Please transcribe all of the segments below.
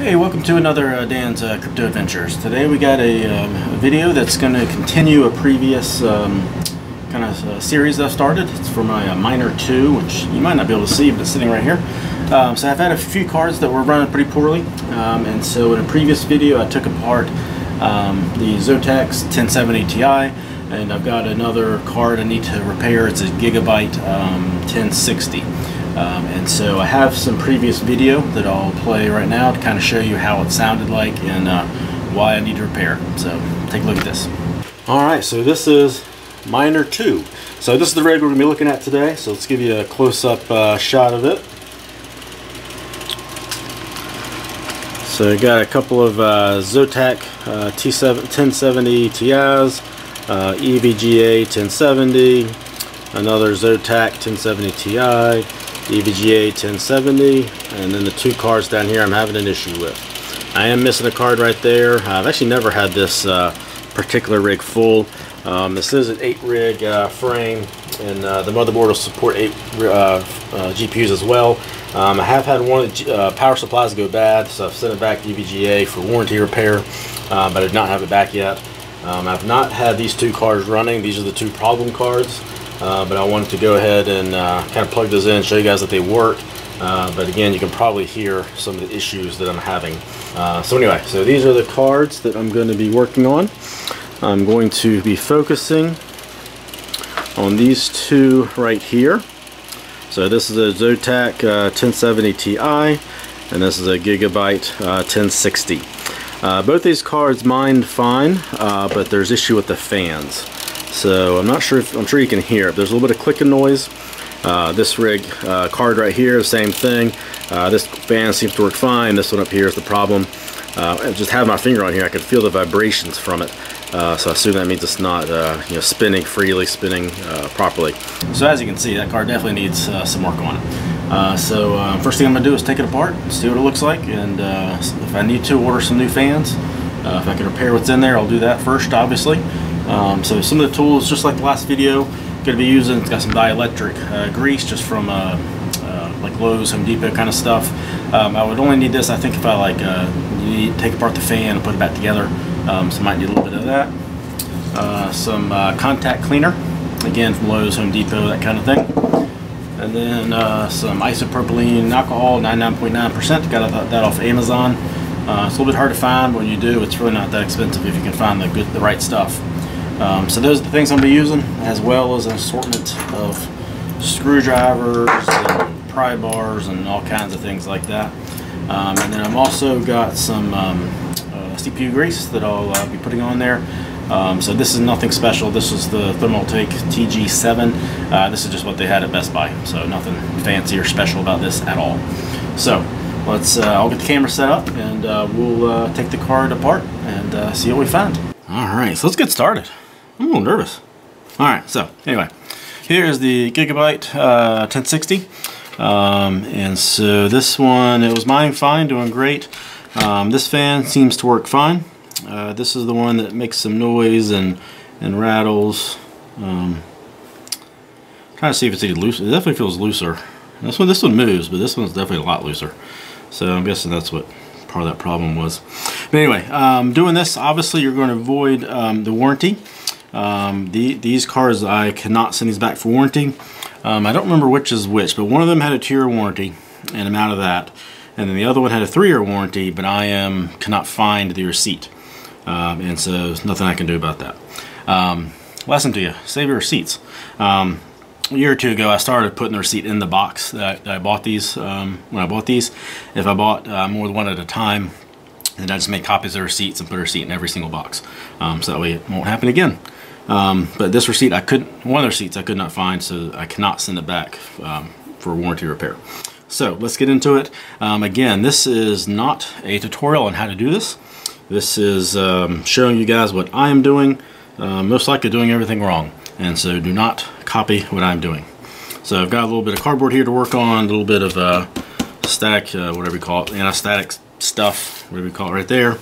Hey, welcome to another Dan's Crypto Adventures. Today we got a video that's going to continue a previous kind of series that I've started. It's for my Miner 2, which you might not be able to see, but it's sitting right here. So I've had a few cards that were running pretty poorly, and so in a previous video I took apart the Zotac 1070 Ti, and I've got another card I need to repair. It's a Gigabyte 1060. And so I have some previous video that I'll play right now to kind of show you how it sounded like and why I need to repair it. So take a look at this. Alright, so this is Miner 2. So this is the rig we're going to be looking at today. So let's give you a close-up shot of it. So I got a couple of Zotac T7 1070 Ti's, EVGA 1070, another Zotac 1070 Ti, EVGA 1070, and then the two cards down here I'm having an issue with. I am missing a card right there. I've actually never had this particular rig full. This is an 8-rig frame, and the motherboard will support 8 GPUs as well. I have had one of the power supplies go bad, so I've sent it back to EVGA for warranty repair, but I did not have it back yet. I've not had these two cards running. These are the two problem cards. But I wanted to go ahead and kind of plug those in, show you guys that they work. But again, you can probably hear some of the issues that I'm having. So anyway, so these are the cards that I'm going to be working on. I'm going to be focusing on these two right here. So this is a Zotac 1070 Ti, and this is a Gigabyte 1060. Both these cards mined fine, but there's issue with the fans. So I'm not sure if, I'm sure you can hear it. There's a little bit of clicking noise. This rig card right here, same thing. This fan seems to work fine. This one up here is the problem. I just have my finger on here. I can feel the vibrations from it. So I assume that means it's not spinning freely, spinning properly. So as you can see, that card definitely needs some work on it. So first thing I'm going to do is take it apart, see what it looks like, and if I need to, order some new fans. If I can repair what's in there, I'll do that first, obviously. So some of the tools, just like the last video, going to be using, it's got some dielectric grease just from like Lowe's, Home Depot kind of stuff. I would only need this, I think, if I take apart the fan and put it back together. So I might need a little bit of that. Some contact cleaner, again from Lowe's, Home Depot, that kind of thing. And then some isopropylene alcohol, 99.9%. Got that off Amazon. It's a little bit hard to find, but when you do, it's really not that expensive if you can find the right stuff. So those are the things I'm going to be using, as well as an assortment of screwdrivers and pry bars and all kinds of things like that. And then I've also got some CPU grease that I'll be putting on there. So this is nothing special. This is the Thermaltake TG7. This is just what they had at Best Buy, so nothing fancy or special about this at all. So let's I'll get the camera set up, and we'll take the card apart and see what we find. Alright, so let's get started. I'm a little nervous. Alright, so anyway, here's the Gigabyte 1060. And so this one, it was mining fine, doing great. This fan seems to work fine. This is the one that makes some noise and rattles. Trying to see if it's any loose. It definitely feels looser. This one moves, but this one's definitely a lot looser. So I'm guessing that's what part of that problem was. But anyway, doing this, obviously you're going to avoid the warranty. These cards, I cannot send these back for warranty. I don't remember which is which, but one of them had a 2-year warranty, and I'm out of that. And then the other one had a 3-year warranty, but I cannot find the receipt. And so there's nothing I can do about that. Lesson to you, save your receipts. A year or two ago, I started putting the receipt in the box that I bought these. When I bought these, if I bought more than one at a time, then I just make copies of the receipts and put a receipt in every single box, so that way it won't happen again. But this receipt, one of the receipts I could not find, so I cannot send it back for warranty repair. So let's get into it. Again, this is not a tutorial on how to do this. This is showing you guys what I am doing, most likely doing everything wrong. And so do not copy what I'm doing. So I've got a little bit of cardboard here to work on, a little bit of static, whatever you call it, anti-static stuff, whatever you call it right there,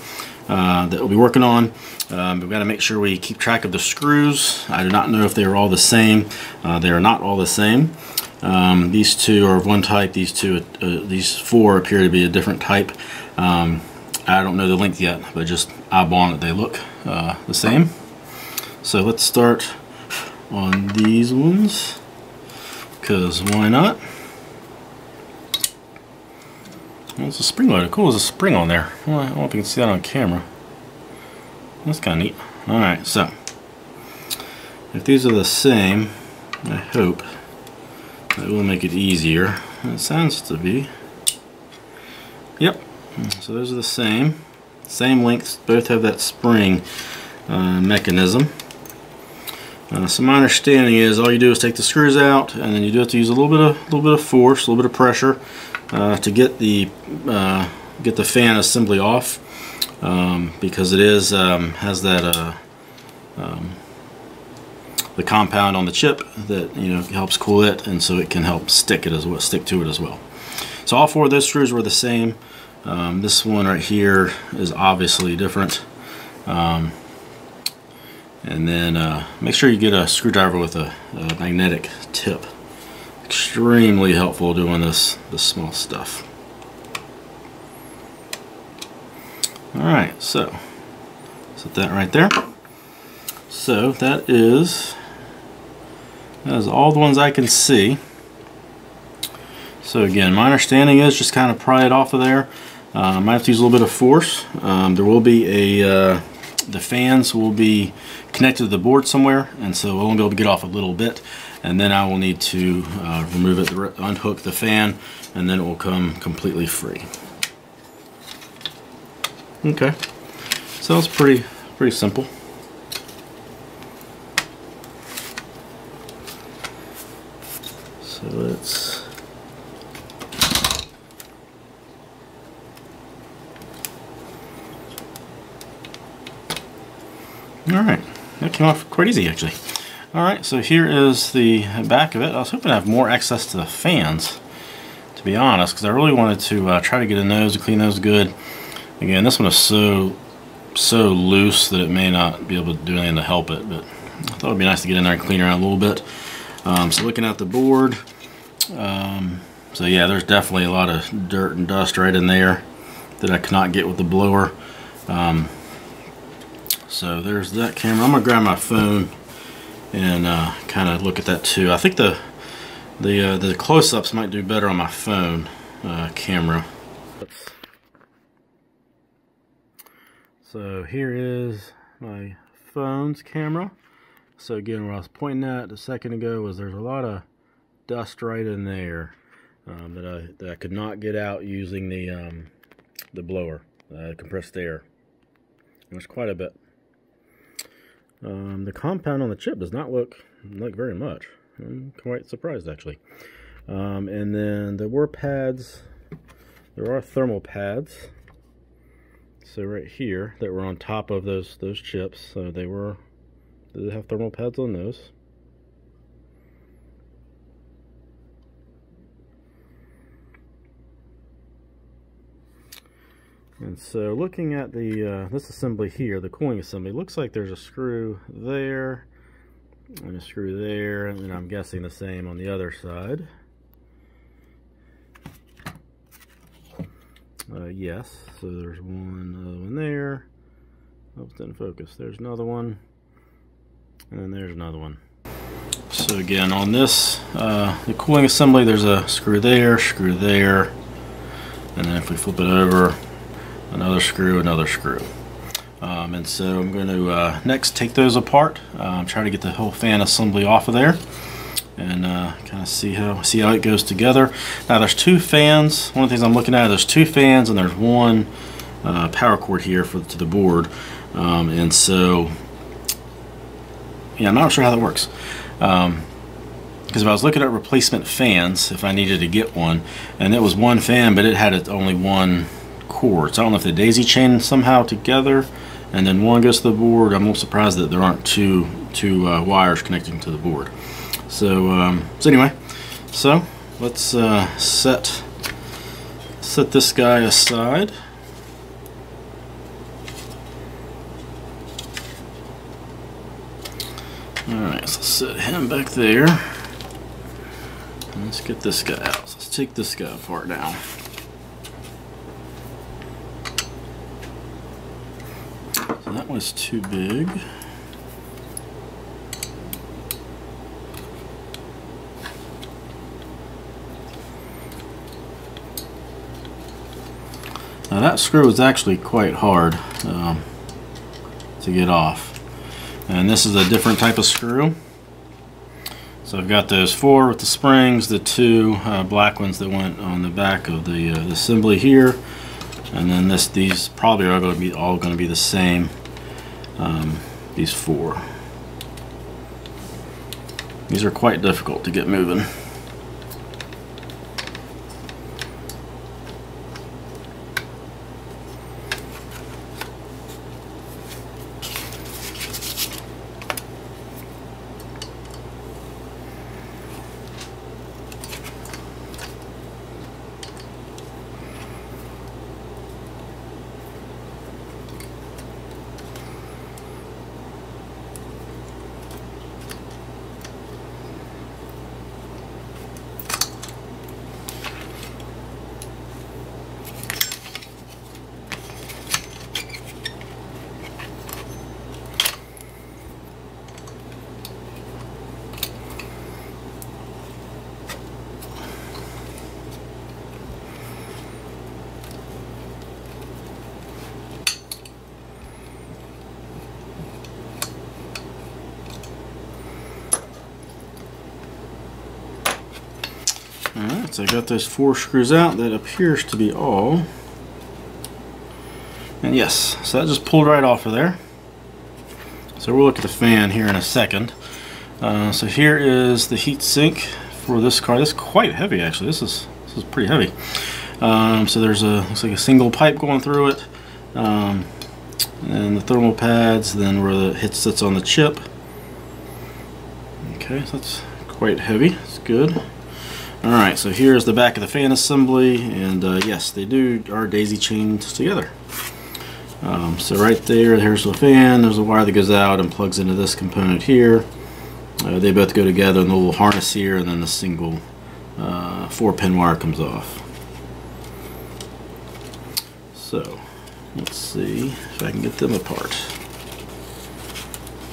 that we'll be working on. We've got to make sure we keep track of the screws. I do not know if they are all the same. They are not all the same. These two are of one type. These four appear to be a different type. I don't know the length yet, but just eyeballing it, they look the same. So let's start on these ones, because why not? Well, it's a spring loader. Cool, there's a spring on there. Well, I don't know if you can see that on camera. That's kind of neat. Alright, so if these are the same, I hope that will make it easier. It sounds to be. Yep. So those are the same lengths. Both have that spring mechanism. So my understanding is all you do is take the screws out, and then you do have to use a little bit of force, a little bit of pressure to get the fan assembly off, because it is has that the compound on the chip that helps cool it, and so it can help stick to it as well. So all four of those screws were the same. This one right here is obviously different. And then make sure you get a screwdriver with a magnetic tip. Extremely helpful doing this small stuff. Alright, so set that right there. So that is all the ones I can see. So again, my understanding is just kind of pry it off of there. I might have to use a little bit of force. There will be the fans will be connected to the board somewhere, and so we'll only be able to get off a little bit, and then I will need to remove it, unhook the fan, and then it will come completely free. Okay, so it's pretty simple. So let's Alright, that came off quite easy actually. Alright, so here is the back of it. I was hoping to have more access to the fans, to be honest, because I really wanted to try to get a clean nose good. Again, this one is so loose that it may not be able to do anything to help it, but I thought it would be nice to get in there and clean around a little bit. So looking at the board, so yeah, there's definitely a lot of dirt and dust right in there that I cannot get with the blower. So there's that camera. I'm gonna grab my phone and kind of look at that too. I think the close-ups might do better on my phone camera. So here is my phone's camera. So again, what I was pointing at a second ago was there's a lot of dust right in there that I could not get out using the blower, compressed air. There's quite a bit. The compound on the chip does not look like very much. I'm quite surprised actually. And then there were pads. There are thermal pads. So right here that were on top of those chips. So they have thermal pads on those. And so looking at this assembly here, the cooling assembly, looks like there's a screw there and a screw there, and then I'm guessing the same on the other side. Yes, so there's another one there. Oops, didn't focus. There's another one, and then there's another one. So again, on this, the cooling assembly, there's a screw there, and then if we flip it over, another screw, and so I'm going to next take those apart, try to get the whole fan assembly off of there, and kind of see how it goes together. Now there's two fans. One of the things I'm looking at, there's two fans, and there's one power cord here to the board, and so yeah, I'm not sure how that works. Because if I was looking at replacement fans, if I needed to get one, and it was one fan, but it had only one cord. So I don't know if they daisy chain somehow together and then one goes to the board. I'm a little surprised that there aren't two wires connecting to the board. So anyway, so let's set this guy aside. Alright, so let's set him back there. Let's get this guy out. So let's take this guy apart now. That was too big. Now that screw is actually quite hard to get off. And this is a different type of screw. So I've got those 4 with the springs, the 2 black ones that went on the back of the assembly here, and then these probably are all going to be the same. These 4. These are quite difficult to get moving. Alright, so I got those 4 screws out. That appears to be all. And yes, so that just pulled right off of there. So we'll look at the fan here in a second. So here is the heat sink for this car. This is quite heavy actually. This is pretty heavy. So there's looks like a single pipe going through it. And the thermal pads, then where the sits on the chip. Okay, so that's quite heavy. It's good. Alright, so here's the back of the fan assembly, and yes, they are daisy chained together. So right there's the fan, there's a wire that goes out and plugs into this component here. They both go together in the little harness here, and then the single 4-pin wire comes off. So, let's see if I can get them apart.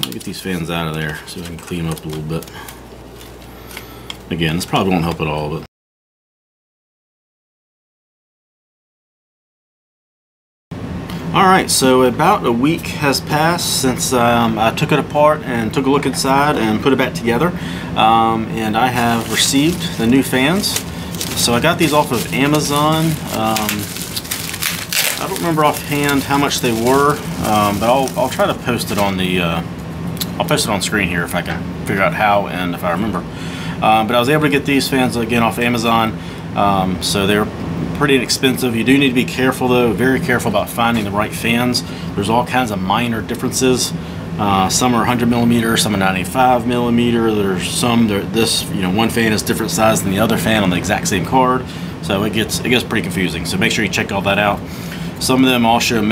Let me get these fans out of there so I can clean them up a little bit. Again, this probably won't help at all, but alright, so about a week has passed since I took it apart and took a look inside and put it back together, and I have received the new fans. So I got these off of Amazon. I don't remember offhand how much they were, but I'll try to post it on the I'll post it on screen here if I can figure out how and if I remember. But I was able to get these fans again off Amazon, so they're pretty inexpensive. You do need to be careful though, very careful about finding the right fans. There's all kinds of minor differences. Some are 100 millimeter, some are 95 millimeter. There's some that one fan is different size than the other fan on the exact same card, so it gets pretty confusing. So make sure you check all that out. Some of them also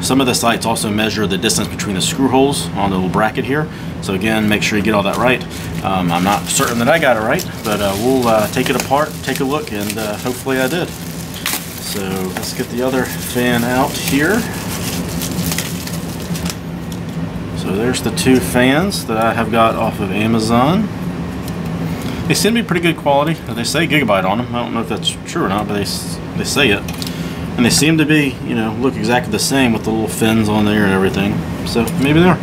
some of the sites also measure the distance between the screw holes on the little bracket here. So again, make sure you get all that right. I'm not certain that I got it right, but we'll take it apart, take a look, and hopefully I did. So let's get the other fan out here. So there's the 2 fans that I have got off of Amazon. They seem to be pretty good quality. They say Gigabyte on them. I don't know if that's true or not, but they say it. And they seem to be, look exactly the same with the little fins on there and everything. So maybe they are.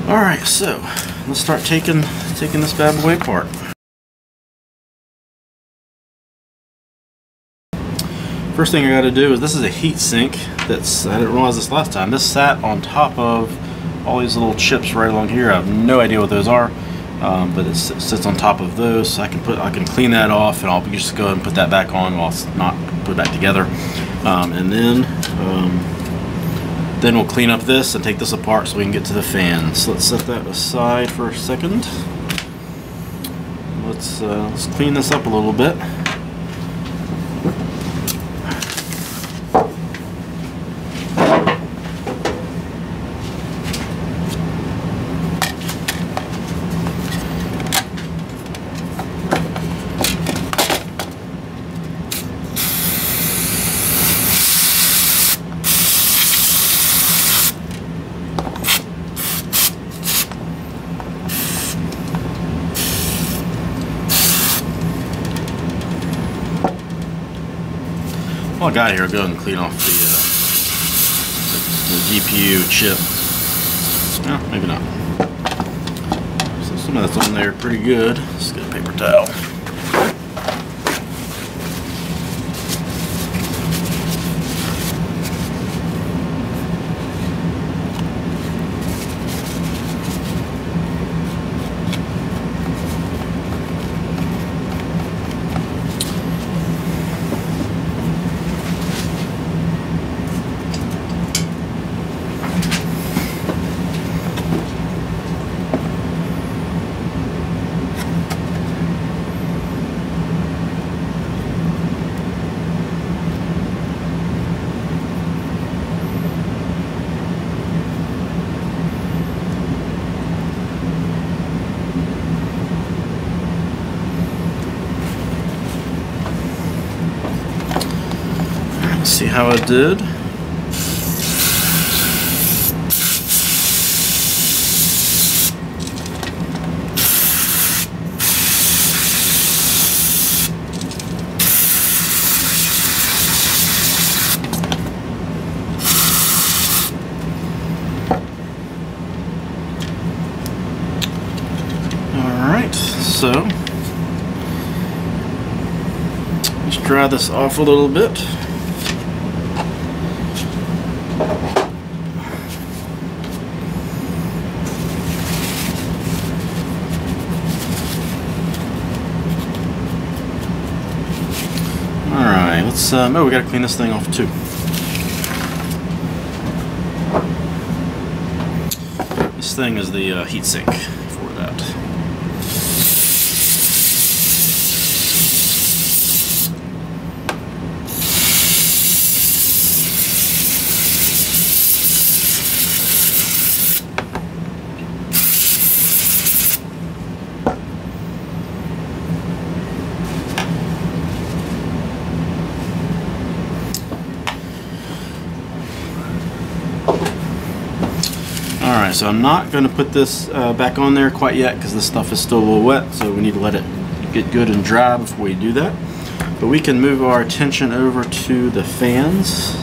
Alright, so let's start taking this bad boy apart. First thing I got to do is, this is a heat sink that's, I didn't realize this last time, this sat on top of all these little chips right along here. I have no idea what those are, but it sits on top of those. So I can clean that off, and I'll just go ahead and put that back on while it's not put it back together. And then we'll clean up this and take this apart so we can get to the fans. Let's set that aside for a second. Let's clean this up a little bit. While I got here, I'll go ahead and clean off the GPU chip. No, maybe not. So some of that's on there pretty good. Let's get a paper towel. See how it did. Alright, so let's dry this off a little bit. Alright, let's, oh, we gotta clean this thing off too. This thing is the heat sink for that. Alright, so I'm not going to put this back on there quite yet because this stuff is still a little wet, so we need to let it get good and dry before we do that. But we can move our attention over to the fans.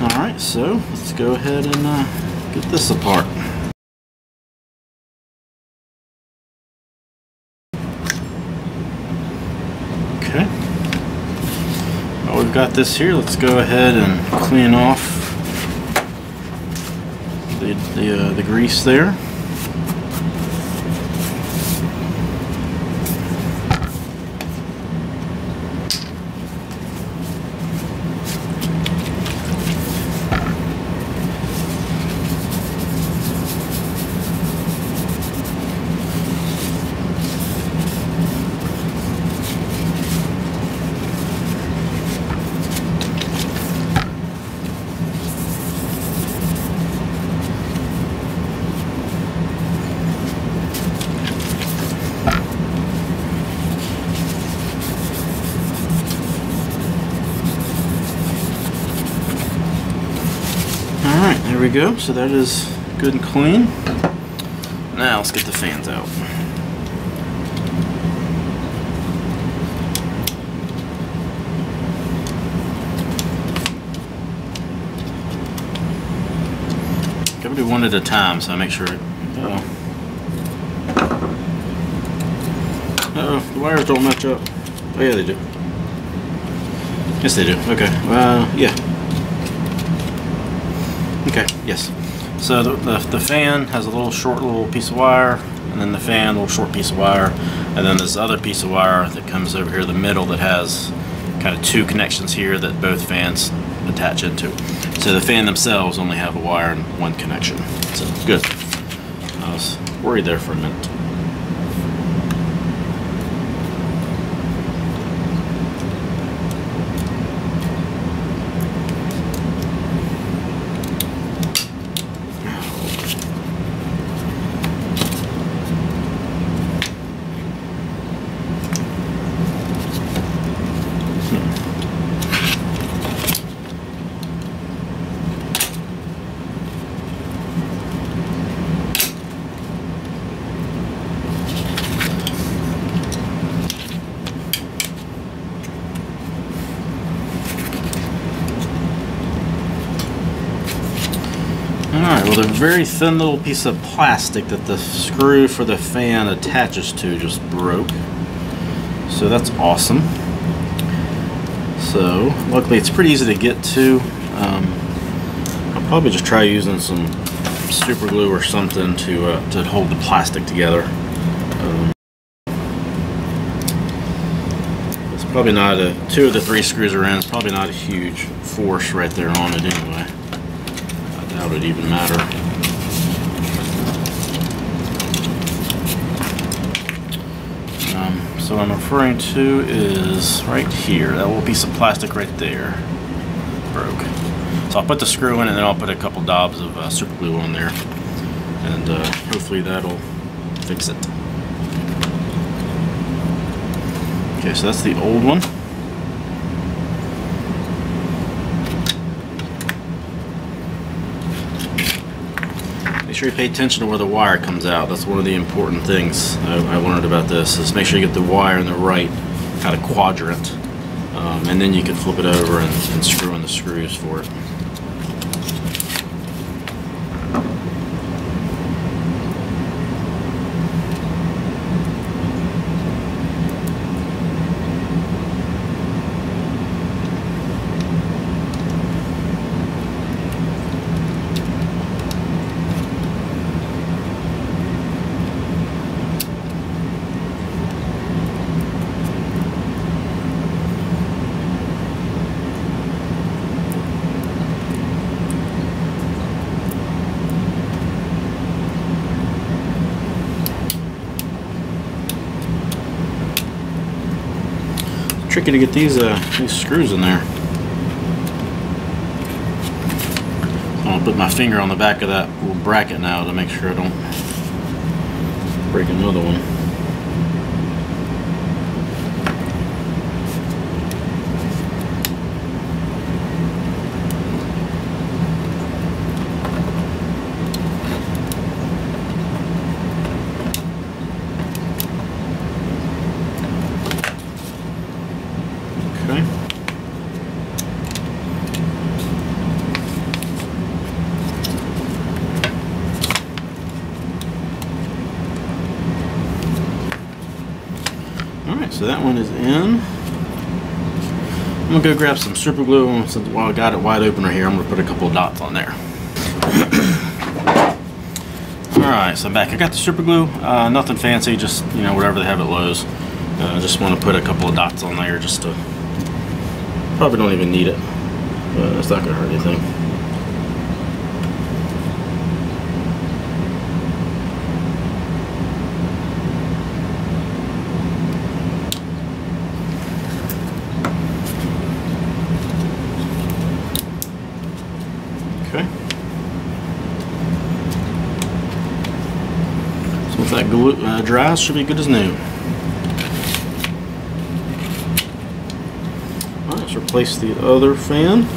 Alright, so let's go ahead and get this apart. Okay. Well, we've got this here. Let's go ahead and clean off the grease there. Alright, there we go. So that is good and clean. Now let's get the fans out. Gotta do one at a time so I make sure it... Uh-oh, the wires don't match up. Oh yeah, they do. Yes, they do. Okay, well, yeah. Okay, yes. So the fan has a short little piece of wire, and then the fan, a little short piece of wire, and then this other piece of wire that comes over here in the middle that has kind of two connections here that both fans attach into. So the fan themselves only have a wire and one connection. So good. I was worried there for a minute. Alright, well, the very thin little piece of plastic that the screw for the fan attaches to just broke. So that's awesome. So, luckily it's pretty easy to get to. I'll probably just try using some super glue or something to hold the plastic together. It's probably not two of the three screws are in. It's probably not a huge force right there on it anyway. I doubt it even matter. So what I'm referring to is right here. That little piece of plastic right there broke. So I'll put the screw in and then I'll put a couple daubs of super glue on there, and hopefully that'll fix it. Okay, so that's the old one. Make sure you pay attention to where the wire comes out. That's one of the important things I learned about this, is make sure you get the wire in the right kind of quadrant, and then you can flip it over and screw in the screws for it. Tricky to get these screws in there. I'm gonna put my finger on the back of that little bracket now to make sure I don't break another one. Alright, so that one is in. I'm going to go grab some super glue, and since while I got it wide open right here, I'm going to put a couple of dots on there. Alright, so I'm back. I got the super glue, nothing fancy, just, you know, whatever they have at Lowe's. I just want to put a couple of dots on there just to, probably don't even need it, but it's not going to hurt anything. Okay. So once that glue dries, should be good as new. Alright, let's replace the other fan.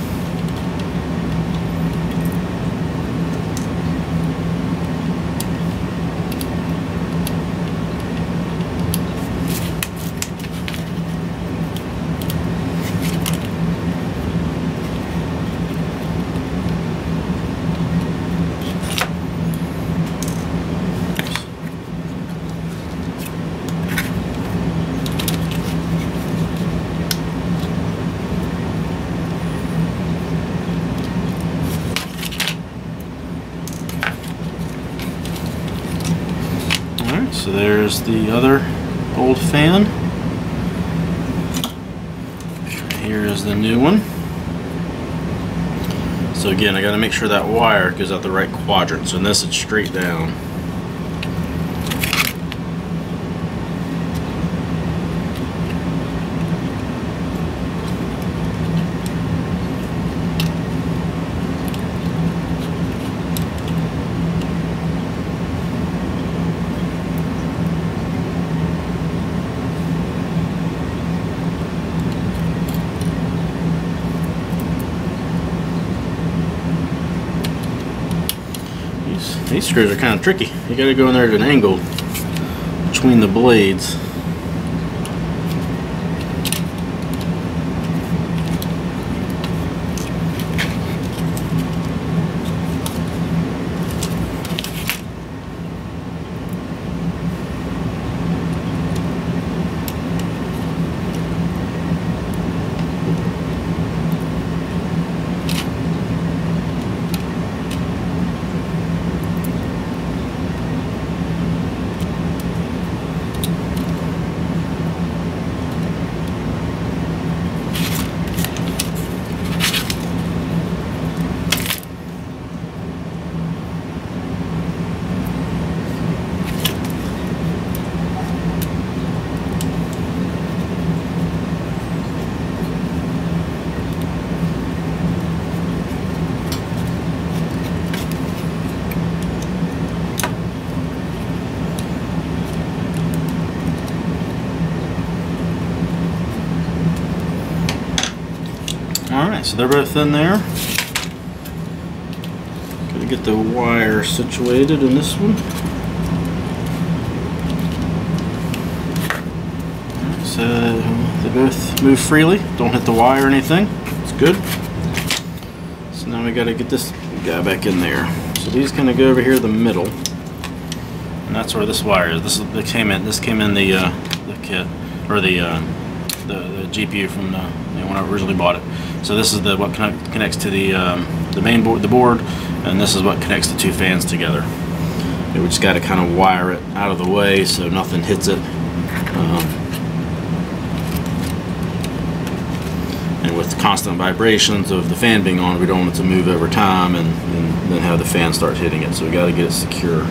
So there's the other old fan. Here is the new one. So again, I got to make sure that wire goes out the right quadrant. So in this, it's straight down. These screws are kind of tricky. You got to go in there at an angle between the blades. Alright, so they're both in there. Gotta get the wire situated in this one. Alright, so they both move freely, don't hit the wire or anything. It's good. So now we gotta get this guy back in there. So these kind of go over here in the middle. And that's where this wire is. This came in the kit, or the GPU from when I originally bought it. So this is what connects to the main board, the board, and this is what connects the two fans together. And we just got to kind of wire it out of the way so nothing hits it. And with constant vibrations of the fan being on, we don't want it to move over time and then have the fan start hitting it. So we got to get it secure.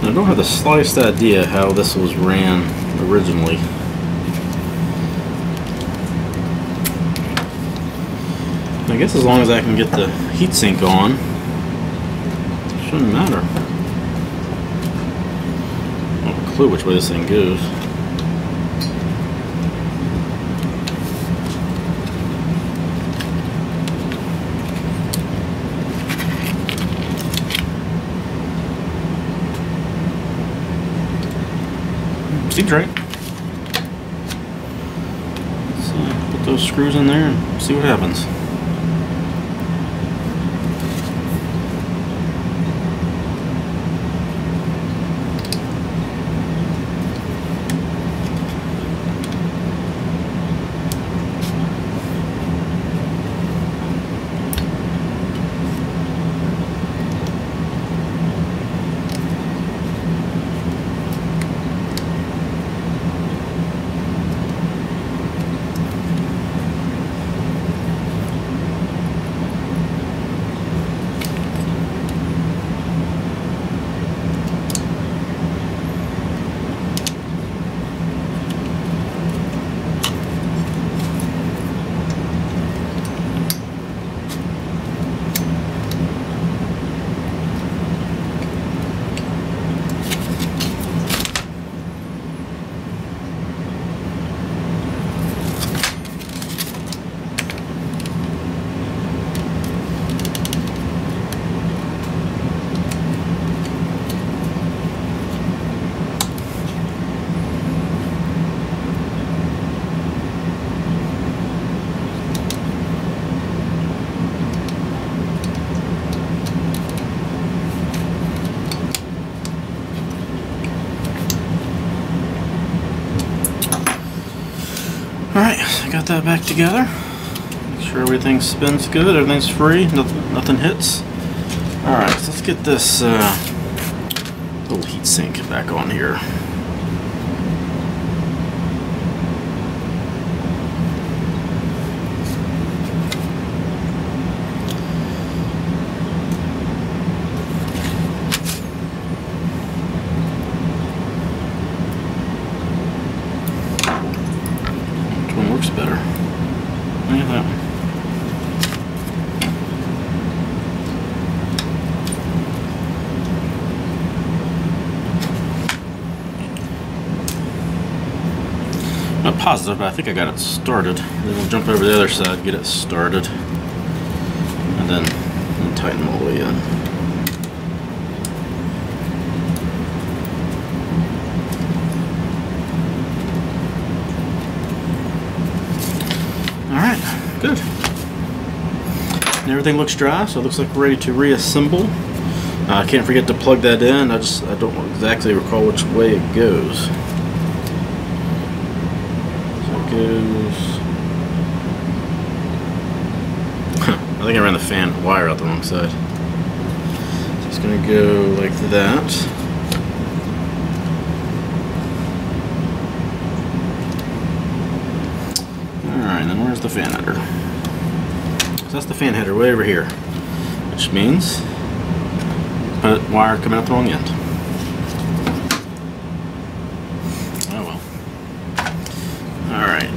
I don't have the slightest idea how this was ran originally. I guess as long as I can get the heatsink on, it shouldn't matter. I don't have a clue which way this thing goes. Seems right. Let's put those screws in there and see what happens. Alright, I got that back together. Make sure everything spins good, everything's free, nothing hits. Alright, so let's get this little heat sink back on here. Better. Look at that one. Not positive, but I think I got it started. Then we'll jump over to the other side, get it started, and then tighten them all the way in. Alright, good. And everything looks dry, so it looks like we're ready to reassemble. I can't forget to plug that in. I don't exactly recall which way it goes. So it goes... I think I ran the fan wire out the wrong side. So it's going to go like that. Alright, then where's the fan under? that's the fan header way over here, which means wire coming out the wrong end. Oh well. All right.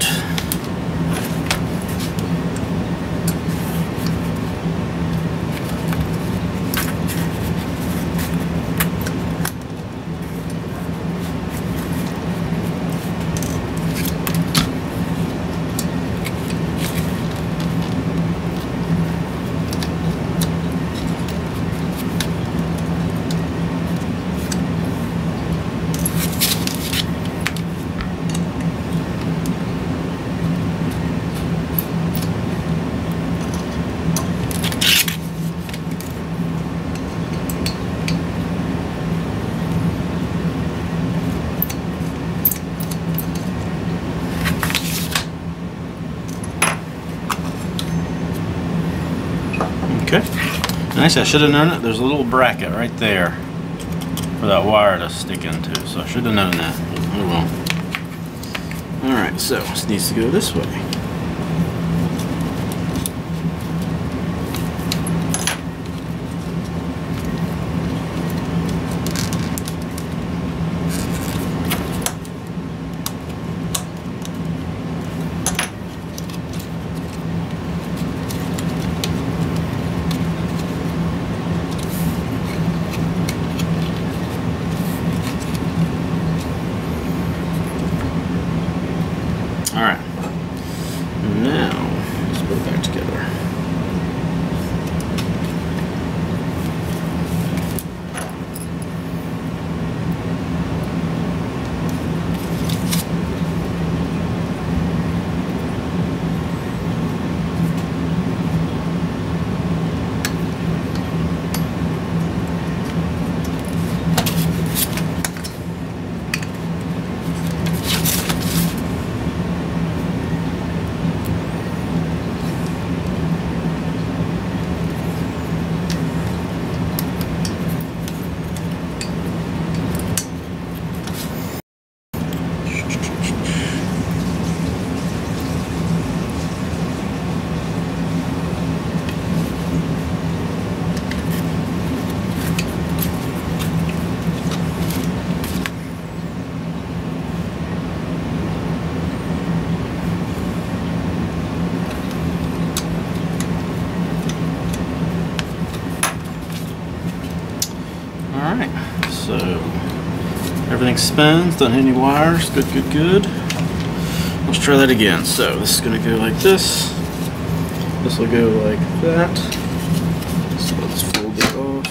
Okay. Nice, I should have known it. There's a little bracket right there for that wire to stick into, so I should have known that. Oh well. Alright, so this needs to go this way. Alright, now let's put it back together. Alright, so everything spins, don't hit any wires, good, good, good. Let's try that again. So this is going to go like this, this will go like that, so let's fold it off.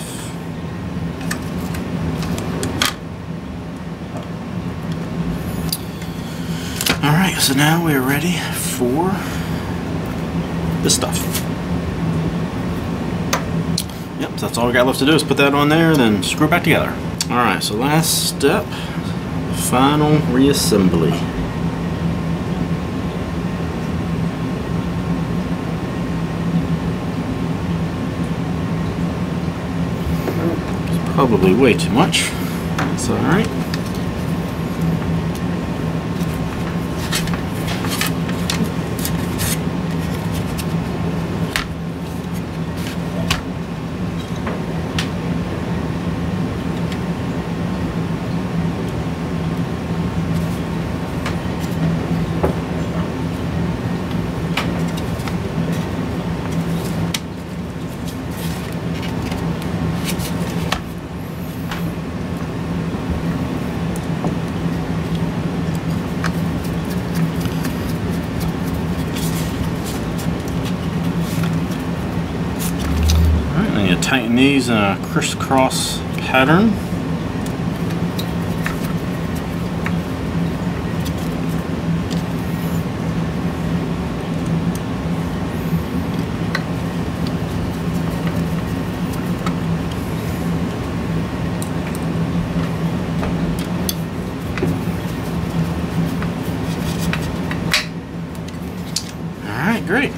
Alright, so now we're ready for this stuff. Yep, so that's all we got left to do is put that on there and then screw it back together. Alright, so last step, final reassembly. It's probably way too much. That's alright. Tighten these in a crisscross pattern. Alright, great.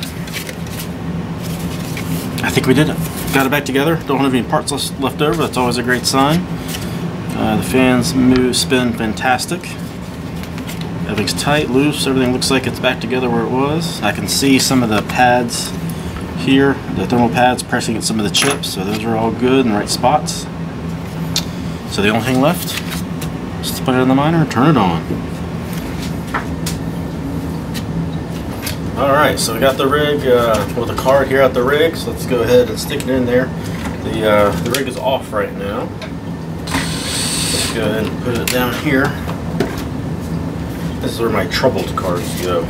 I think we did it. Got it back together. Don't have any parts left over. That's always a great sign. The fans spin fantastic. Everything's tight, loose. Everything looks like it's back together where it was. I can see some of the pads here, the thermal pads pressing at some of the chips, so those are all good in the right spots. So the only thing left is to put it in the miner and turn it on. Alright, so we got the rig with the card here at the rig, so let's go ahead and stick it in there. The rig is off right now. Let's go ahead and put it down here. This is where my troubled cards go.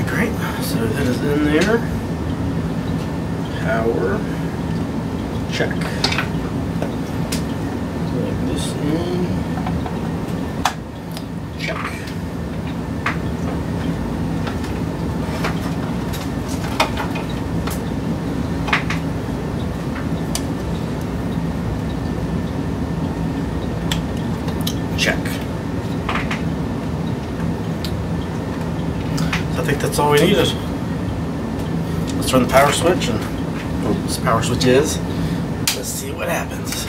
Great, so that is in there. Power check. Plug this in. Check. Check. I think that's all we needed. Let's turn the power switch, and this power switch is. Let's see what happens.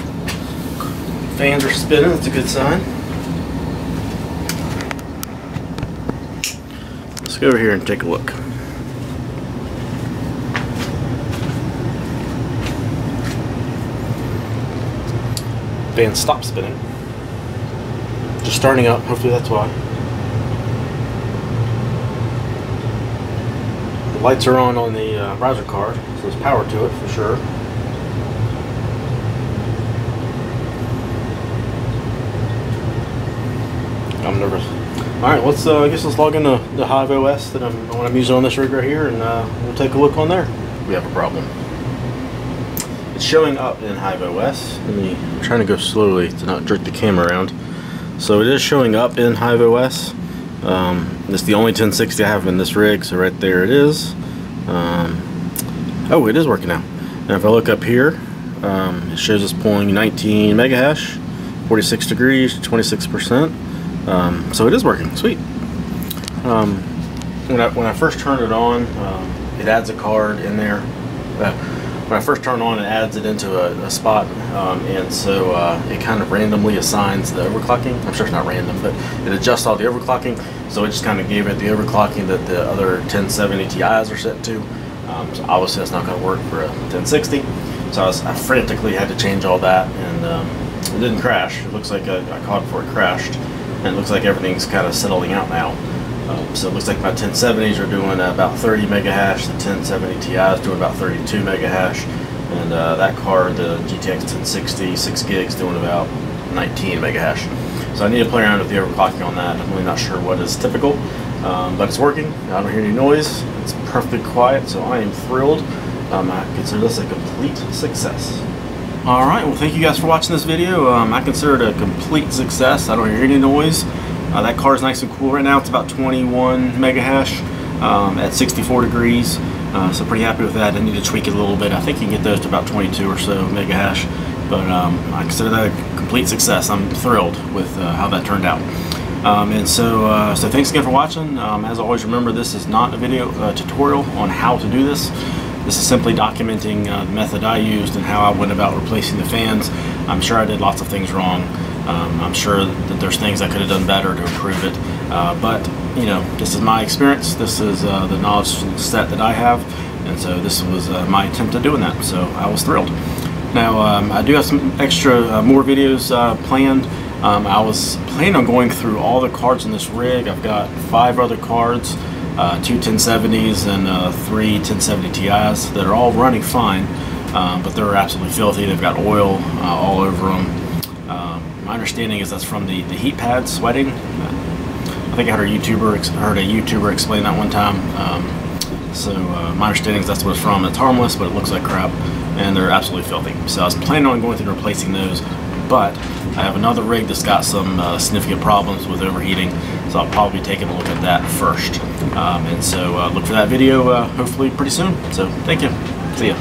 Fans are spinning, that's a good sign. Let's go over here and take a look. Fan stopped spinning. Just starting up, hopefully that's why. The lights are on the browser card, so there's power to it for sure. I'm nervous. Alright, let's I guess let's log into the Hive OS that I'm using on this rig right here, and we'll take a look on there. We have a problem. It's showing up in Hive OS. I'm trying to go slowly to not jerk the camera around. So it is showing up in Hive OS. It's the only 1060 I have in this rig, so right there it is. Oh, it is working now. And if I look up here, it shows us pulling 19 megahash, 46 degrees, 26%. So it is working. Sweet. When I first turn it on, it adds a card in there. When I first turn it on, it adds it into a spot, and so it kind of randomly assigns the overclocking. I'm sure it's not random, but it adjusts all the overclocking. So it just kind of gave it the overclocking that the other 1070 Ti's are set to. So obviously that's not going to work for a 1060. So I frantically had to change all that, and it didn't crash. It looks like I caught it before it crashed, and it looks like everything's kind of settling out now. So it looks like my 1070s are doing about 30 megahash, the 1070 Ti is doing about 32 megahash, and that card, the GTX 1060 6 gigs, doing about 19 megahash. So I need to play around with the overclocking on that. I'm really not sure what is typical, but it's working. I don't hear any noise. It's perfectly quiet, so I am thrilled. I consider this a complete success. Alright, well thank you guys for watching this video. I consider it a complete success. I don't hear any noise. That card is nice and cool right now. It's about 21 megahash at 64 degrees. So pretty happy with that. I need to tweak it a little bit. I think you can get those to about 22 or so megahash. But I consider that a complete success. I'm thrilled with how that turned out. So thanks again for watching. As always, remember this is not a video tutorial on how to do this. This is simply documenting the method I used and how I went about replacing the fans. I'm sure I did lots of things wrong. I'm sure that there's things I could have done better to improve it. But, you know, this is my experience. This is the knowledge set that I have. And so this was my attempt at doing that. So I was thrilled. Now, I do have some extra, more videos planned. I was planning on going through all the cards in this rig. I've got 5 other cards, 2 1070s and 3 1070 Ti's that are all running fine, but they're absolutely filthy. They've got oil all over them. My understanding is that's from the heat pad sweating. I think I heard a YouTuber explain that one time. So my understanding is that's what it's from. It's harmless, but it looks like crap, and they're absolutely filthy. So I was planning on going through and replacing those, but I have another rig that's got some significant problems with overheating, so I'll probably be taking a look at that first. And so look for that video hopefully pretty soon. So thank you. See ya.